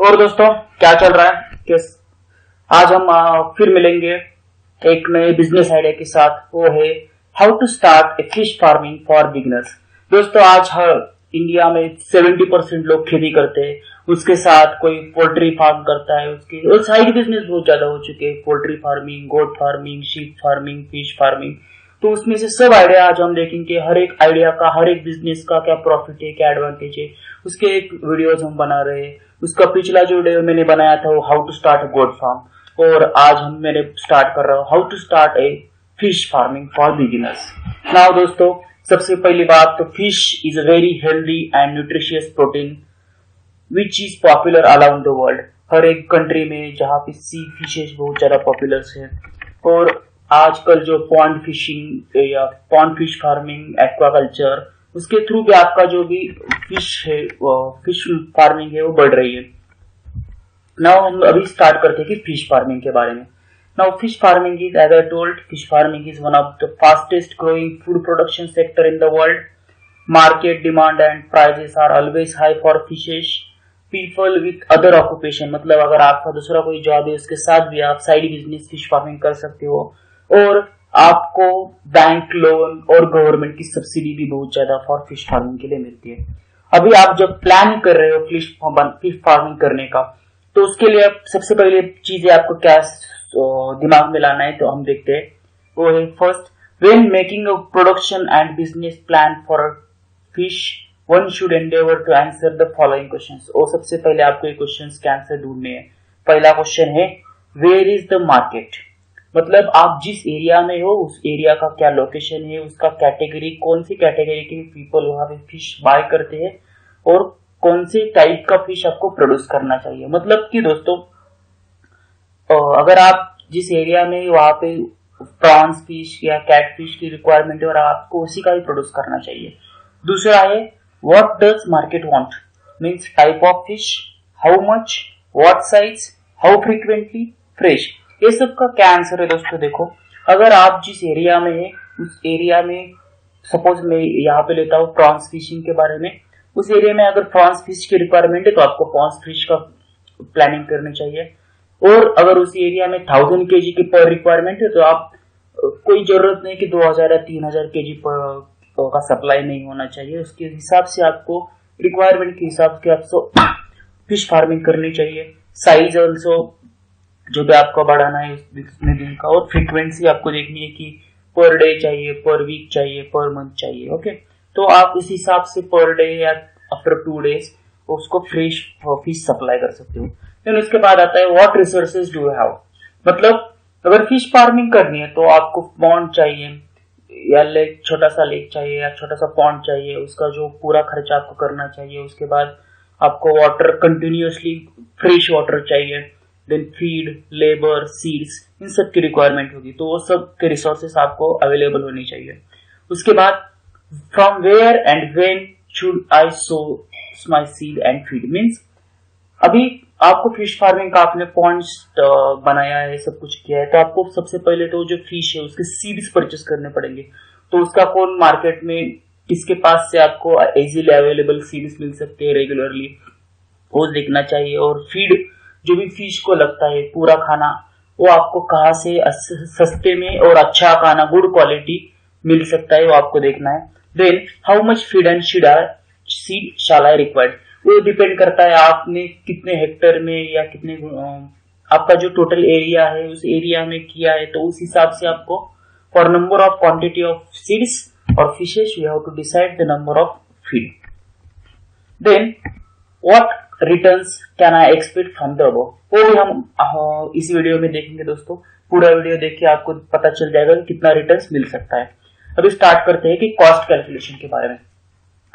और दोस्तों क्या चल रहा है? किस आज हम फिर मिलेंगे एक नए बिजनेस आइडिया के साथ। वो है how to start a fish farming for beginners. दोस्तों आज हर इंडिया में 70% लोग खेती करते हैं, उसके साथ कोई पोल्ट्री फार्म करता है, उसके और साइड बिजनेस बहुत ज्यादा हो चुके हैं, poultry farming, goat farming, sheep farming, fish farming. तो उसमें से सब आइडिया आज हम देखेंगे, हर एक आइडिया का, हर एक बिजनेस का क्या प्रॉफिट है, क्या एडवांटेज है, उसके एक वीडियोज हम बना रहे हैं। उसका पिछला जो वीडियो मैंने बनाया था वो how to start a goat farm, और आज मैंने स्टार्ट कर रहा हूँ how to start a fish farming for beginners. Now दोस्तों सबसे पहली बात तो fish is a very healthy and nutritious protein which is popular around the world. हर एक कंट्री में जहाँ पे सी फिशेज बहुत ज्यादा पॉपुलर है, और आजकल जो पॉन्ड फिशिंग या पॉन्ड फिश फार्मिंग, एक्वाकल्चर, उसके थ्रू भी आपका जो भी फिश है, फिश फार्मिंग है वो बढ़ रही है। नाउ हम अभी स्टार्ट करते हैं कि फिश फार्मिंग के बारे में। Now fish farming is, as I told, fish farming is one of the fastest growing food production sector in the world. Market demand and prices are always high for fishes. People with other occupation, मतलब अगर आपका दूसरा कोई job है उसके साथ भी आप साइड बिजनेस फिश फार्मिंग कर सकते हो, और आपको बैंक लोन और गवर्नमेंट की सब्सिडी भी बहुत ज्यादा फॉर फिश फार्मिंग के लिए मिलती है। अभी आप जब प्लान कर रहे हो फिश फार्मिंग करने का, तो उसके लिए सबसे पहले चीजें आपको क्या दिमाग में लाना है, तो हम देखते हैं। वो है first, when making a production and business plan for a fish one should endeavour to answer the following questions. और सबसे पहले आपको ये क्वेश्चंस के आंसर ढूंढने हैं। पहला क्वेश्चन है वेयर इज द मार्केट, मतलब आप जिस एरिया में हो उस एरिया का क्या लोकेशन है, उसका कैटेगरी, कौन सी कैटेगरी के पीपल वहां पे फिश बाय करते हैं, और कौन से टाइप का फिश आपको प्रोड्यूस करना चाहिए। मतलब कि दोस्तों अगर आप जिस एरिया में वहां पे प्रॉन्स फिश या कैट फिश की रिक्वायरमेंट है और आपको उसी का ही प्रोड्यूस करना चाहिए। दूसरा है what does market want, means type of fish, how much, what size, how frequently, fresh. ये सब का क्या आंसर है दोस्तों? देखो, अगर आप जिस एरिया में है उस एरिया में, सपोज मैं यहाँ पे लेता हूँ प्रॉन्स फिशिंग के बारे में, उस एरिया में अगर प्रॉन्स फिश की रिक्वायरमेंट है तो आपको प्रॉन्स फिश का प्लानिंग करनी चाहिए। और अगर उस एरिया में 1000 केजी की पर रिक्वायरमेंट है तो आप कोई जरूरत नहीं कि 2000 या 3000 केजी का सप्लाई नहीं होना चाहिए। उसके हिसाब से आपको, रिक्वायरमेंट के हिसाब से आपको फिश फार्मिंग करनी चाहिए। साइज ऑल्सो जो भी आपको बढ़ाना है उतने दिन का, और फ्रीक्वेंसी आपको देखनी है कि पर डे चाहिए, पर वीक चाहिए, पर मंथ चाहिए। ओके, तो आप इस हिसाब से पर डे या आफ्टर 2 डेज उसको फ्रेश फिश सप्लाई कर सकते हो। फिर उसके बाद आता है what resources do you have, मतलब अगर फिश फार्मिंग करनी है तो आपको पॉन्ड चाहिए या लेक, छोटा सा लेक चाहिए या छोटा सा पॉन्ड चाहिए, उसका जो पूरा खर्चा आपको करना चाहिए। उसके बाद आपको वाटर कंटिन्यूअसली फ्रेश वाटर चाहिए, देन फीड, लेबर, सीड्स, इन सब की रिक्वायरमेंट होगी, तो वो सब के रिसोर्सेस आपको अवेलेबल होनी चाहिए। उसके बाद from where and when should I sow my seed and feed, means अभी आपको फिश फार्मिंग का आपने पॉन्ड्स बनाया है, सब कुछ किया है, तो आपको सबसे पहले तो जो फिश है उसके सीड्स परचेस करने पड़ेंगे। तो उसका कौन मार्केट में, किसके पास से आपको इजीली अवेलेबल सीड्स मिल सकते हैं रेगुलरली, वो देखना चाहिए। और फीड, जो भी फिश को लगता है पूरा खाना, वो आपको कहाँ से सस्ते में और अच्छा खाना, गुड क्वालिटी मिल सकता है, वो आपको देखना है। Then how much feed and seed shall I required, वो डिपेंड करता है आपने कितने हेक्टर में या कितने आपका जो टोटल एरिया है उस एरिया में किया है, तो उस हिसाब से आपको for number of quantity of seeds और fishes you have to decide the number of feed. Then what returns can I expect from the above, वो भी हम इस वीडियो में देखेंगे दोस्तों। पूरा वीडियो देख के आपको पता चल जाएगा कि कितना रिटर्न्स मिल सकता है। अभी स्टार्ट करते हैं कि कॉस्ट कैलकुलेशन के बारे में।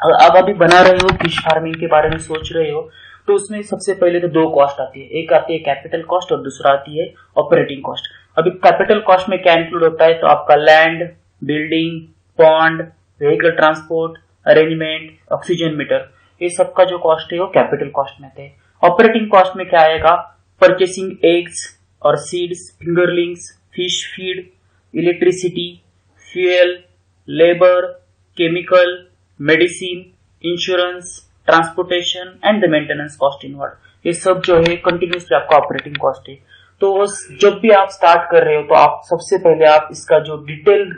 आप अभी बना रहे हो, फिश फार्मिंग के बारे में सोच रहे हो, तो उसमें सबसे पहले तो 2 कॉस्ट आती है, एक आती है कैपिटल कॉस्ट और दूसरा आती है ऑपरेटिंग कॉस्ट। अभी कैपिटल कॉस्ट में क्या इंक्लूड होता है, तो आपका land, building, pond, vehicle transport, arrangement, oxygen meter, ये सब का जो कॉस्ट है वो कैपिटल कॉस्ट में थे। ऑपरेटिंग कॉस्ट में क्या आएगा, परचेसिंग एग्स और seeds, fingerlings, fish feed, electricity, fuel, labour, chemical, medicine, insurance, transportation and the maintenance cost inward, ये सब जो है कंटिन्यूसली आपका ऑपरेटिंग कॉस्ट है। तो जब भी आप स्टार्ट कर रहे हो तो आप सबसे पहले आप इसका जो डिटेल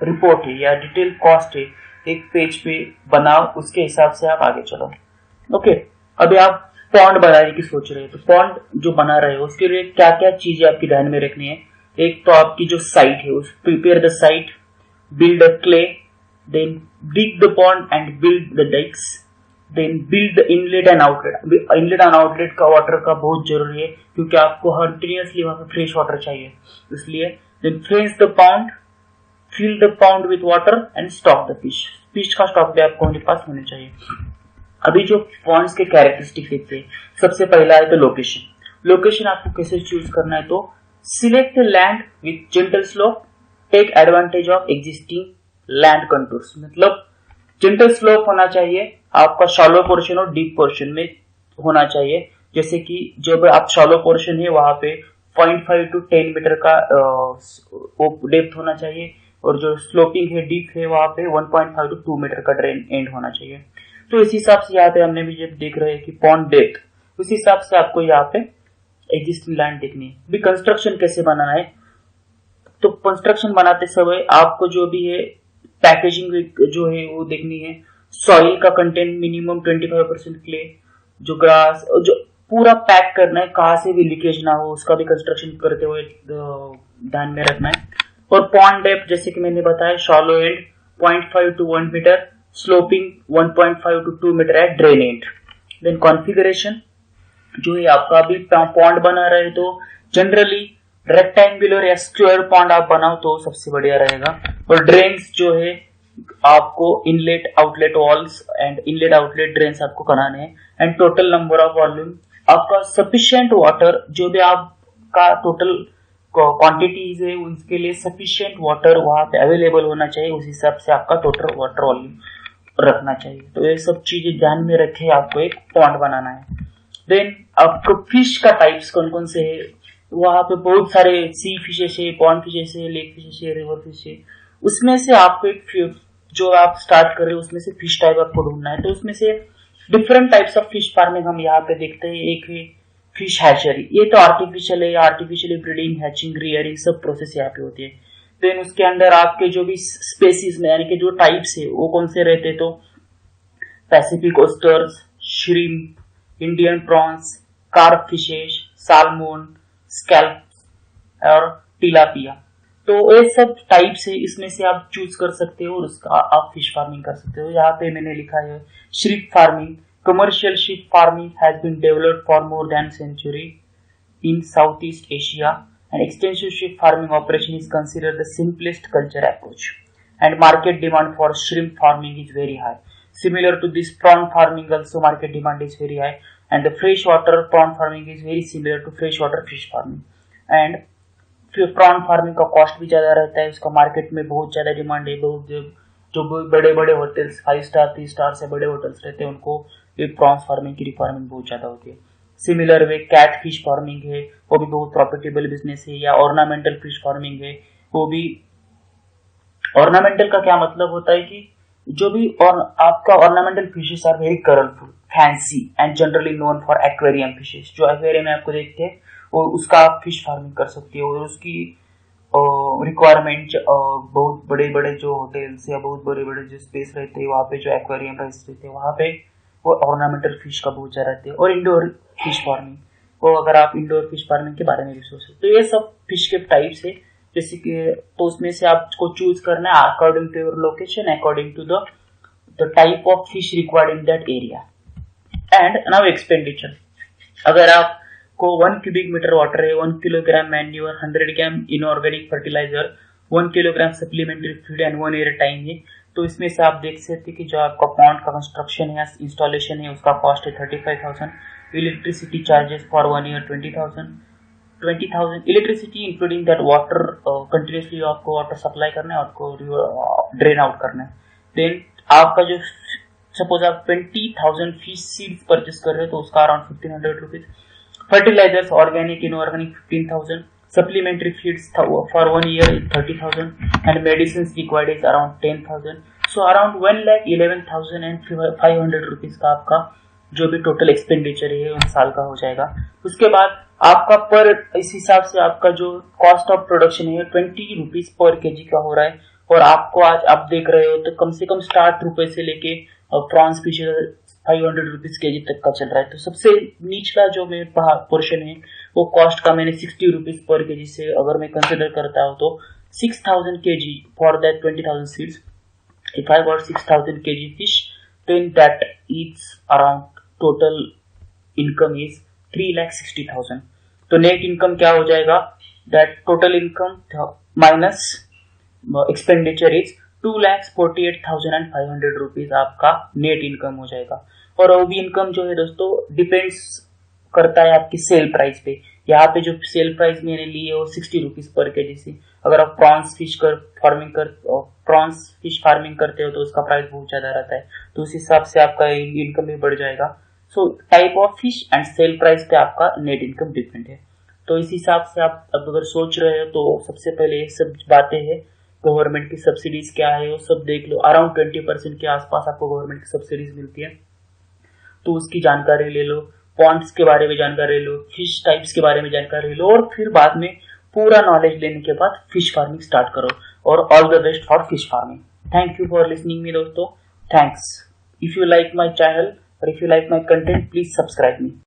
रिपोर्ट है या डिटेल कॉस्ट है एक पेज पे बनाओ, उसके हिसाब से आप आगे चलो। ओके, अभी आप पॉन्ड बनाने की सोच रहे हो, तो पॉन्ड जो बना रहे हो उसके लिए क्या क्या चीजें आपकी ध्यान में रखनी है। एक तो आपकी जो साइट है, उस prepare the site, build a clay, then dig the pond and build the dikes, then build the inlet and outlet। Inlet and outlet का वाटर का बहुत जरूरी है क्योंकि आपको कंटिन्यूअसली वहां पे फ्रेश वाटर चाहिए, इसलिए then fenced the pond, fill the pond with water and stock the fish। Fish का स्टॉक भी आपको अपने पास होना चाहिए। अभी जो पॉन्ड्स के कैरेक्टरिस्टिक देखते हैं, सबसे पहला है तो लोकेशन। लोकेशन आपको कैसे चूज करना है, तो select land with gentle slope, take advantage of existing land contours. मतलब जेंटल स्लोप होना चाहिए, आपका शॉलो पोर्शन और डीप पोर्शन में होना चाहिए। जैसे कि जब आप शॉलो पोर्शन है वहां पे 0.5 to 10 मीटर का डेप्थ होना चाहिए, और जो स्लोपिंग है डीप है वहां पे 1.5 to 2 मीटर का ड्रेन एंड होना चाहिए। तो इस हिसाब से यहाँ पे हमने भी जब देख रहे हैं कि पॉन्ड डेप्थ, उस हिसाब से आपको यहाँ पे एग्जिस्टिंग लैंड देखनी है। भी कंस्ट्रक्शन कैसे बनाना है, तो कंस्ट्रक्शन बनाते समय आपको जो भी है पैकेजिंग जो है वो देखनी है। सॉइल का कंटेंट मिनिमम 25% क्ले, जो ग्रास जो पूरा पैक करना है, कहां से भी लीकेज ना हो उसका भी कंस्ट्रक्शन करते हुए ध्यान में रखना है। और पॉन्ड डेप्थ जैसे कि मैंने बताया, shallow end 0.5 to 1 metre, sloping 1.5 to 2 metre है ड्रेन एंड। देन कॉन्फ़िगरेशन जो है आपका अभी पॉन्ड बना रहे तो जनरली रेक्टेंगुलर या स्क्वायर पॉन्ड आप बनाओ तो सबसे बढ़िया रहेगा। और ड्रेन्स जो है आपको inlet outlet walls and inlet outlet drains आपको कराने हैं। And total number of volume, आपका सफिशिएंट वाटर जो भी आपका टोटल क्वांटिटीज है उसके लिए सफिशिएंट वाटर वहां पे अवेलेबल होना चाहिए, उस हिसाब से आपका टोटल वाटर वॉल्यूम रखना चाहिए। तो ये सब चीजें ध्यान में रखे आपको एक पॉन्ड बनाना है। देन आपको फिश का टाइप्स कौन कौन से है, वहां पे बहुत सारे सी फिशेस है, पॉन्ड फिशेस है, लेक फिशेस है, रिवर फिश है। उसमें से आपको एक जो आप स्टार्ट कर रहे हो उसमें से फिश टाइप आपको ढूंढना है। तो उसमें से different types of fish farming हम यहाँ पे देखते हैं। एक है फिश हैचरी, ये तो आर्टिफिशियल है, आर्टिफिशियली ब्रीडिंग, हैचिंग, रियरिंग सब प्रोसेस यहाँ पे होती है। देन उसके अंदर आपके जो भी स्पेसीज में यानी कि जो टाइप्स है वो कौन से रहते हैं, तो Pacific oysters, shrimp, Indian prawns, carp fishes, salmon, scalp और टिलापिया। तो ये सब टाइप्स है, इसमें से आप चूज कर सकते हो और उसका आप फिश फार्मिंग कर सकते हो। यहाँ पे मैंने लिखा है shrimp farming. Commercial shrimp farming has been developed for more than century in Southeast Asia, and extensive shrimp farming operation is considered the simplest culture approach, and market demand for shrimp farming is very high. Similar to this, prawn farming also market demand is very high, and the freshwater prawn farming is very similar to freshwater fish farming. And prawn farming का cost भी ज्यादा रहता है, उसका market में बहुत ज्यादा demand है। बहुत जो बड़े बड़े होटल्स 5 स्टार 3 स्टार से बड़े होटल्स रहते हैं उनको ये प्रॉन फार्मिंग की रिक्वायरमेंट बहुत ज्यादा होती है। Similar way catfish farming है, वो भी बहुत प्रॉफिटेबल बिजनेस है। या ऑर्नामेंटल फिश फार्मिंग है, वो भी ऑर्नामेंटल का क्या मतलब होता है कि जो भी और आपका ornamental fishes are very colourful, fancy and generally known for aquarium fishes. जो एक्वेरियम में आपको देखते हैं वो उसका आप फिश फार्मिंग कर सकते हो, और उसकी रिक्वायरमेंट बहुत बड़े बड़े जो होटल्स या बहुत बड़े बड़े जो स्पेस रहते हैं वहाँ पे जो एक्वेरियम रहते हैं वहाँ पे वो ऑर्नामेंटल फिश का बहुत ज्यादा रहते हैं। और इंडोर फिश फार्मिंग को अगर आप इंडोर फिश फार्मिंग के बारे में भी सोच सकते, तो ये सब फिश के टाइप्स है। जैसे कि तो उसमें से आपको चूज करना है according to your location, according to the type of fish required in that area. And now expenditure, अगर आपको 1 क्यूबिक मीटर वाटर है, 1 kilogram manure, 100 gram inorganic fertiliser, 1 kilogram supplementary feed and 1 year time है, तो इसमें से आप देख सकते हैं कि जो आपका पॉन्ड का कंस्ट्रक्शन है, इंस्टॉलेशन है, उसका कॉस्ट है 35,000। Electricity charges for 1 year 20,000 electricity including that water, continuously आपको वाटर सप्लाई करना है, आपको ड्रेन आउट करना है। देन आपका जो सपोज आप 20,000 फिश सीड्स परचेस कर रहे हो तो उसका around 1,500 rupees. Fertilisers organic inorganic 15,000, supplementary feeds for 1 year is 30,000 and medicines required is around 10,000. So around 1,11,500 rupees का आपका जो भी टोटल एक्सपेंडिचर है उन साल का हो जाएगा। उसके बाद आपका पर इस हिसाब से आपका जो कॉस्ट ऑफ प्रोडक्शन है 20 रुपीज पर केजी का हो रहा है। और आपको आज आप देख रहे हो तो कम से कम 60 रुपए से लेके प्रॉन्स फिश 500 रुपीज केजी तक का चल रहा है। तो सबसे निचला जो मेरे पोर्शन है वो कॉस्ट का मैंने 60 रुपीज पर केजी से अगर मैं कंसिडर करता हूँ तो 6,000 kg for that 20,000 seeds. If I got 6,000 kg fish, then that eats around total income is 3,60,000. तो नेट इनकम क्या हो जाएगा? That total income minus expenditure is 2,48,500 rupees आपका नेट इनकम हो जाएगा। और वो भी इनकम जो है दोस्तों डिपेंड्स करता है आपकी सेल प्राइस पे। यहाँ पे जो सेल प्राइस मैंने ली है वो 60 रुपीज पर केजी से। अगर आप प्रॉन्स फिश फार्मिंग करते हो तो उसका प्राइस बहुत ज्यादा रहता है, तो उस हिसाब से आपका इनकम भी बढ़ जाएगा। So type of fish and sale price पे आपका नेट इनकम डिपेंड है। तो इस हिसाब से आप अब अगर सोच रहे हो तो सबसे पहले ये सब बातें हैं, गवर्नमेंट की सब्सिडीज क्या है वो सब देख लो। अराउंड 20% के आसपास आपको गवर्नमेंट की सब्सिडीज मिलती है, तो उसकी जानकारी ले लो। पॉन्ड्स के बारे में जानकारी ले लो, फिश टाइप्स के बारे में जानकारी ले लो, और फिर बाद में पूरा नॉलेज लेने के बाद फिश फार्मिंग स्टार्ट करो। और all the best for fish farming. Thank you for listening me दोस्तों, thanks. If you like my channel और if you like my content please subscribe me.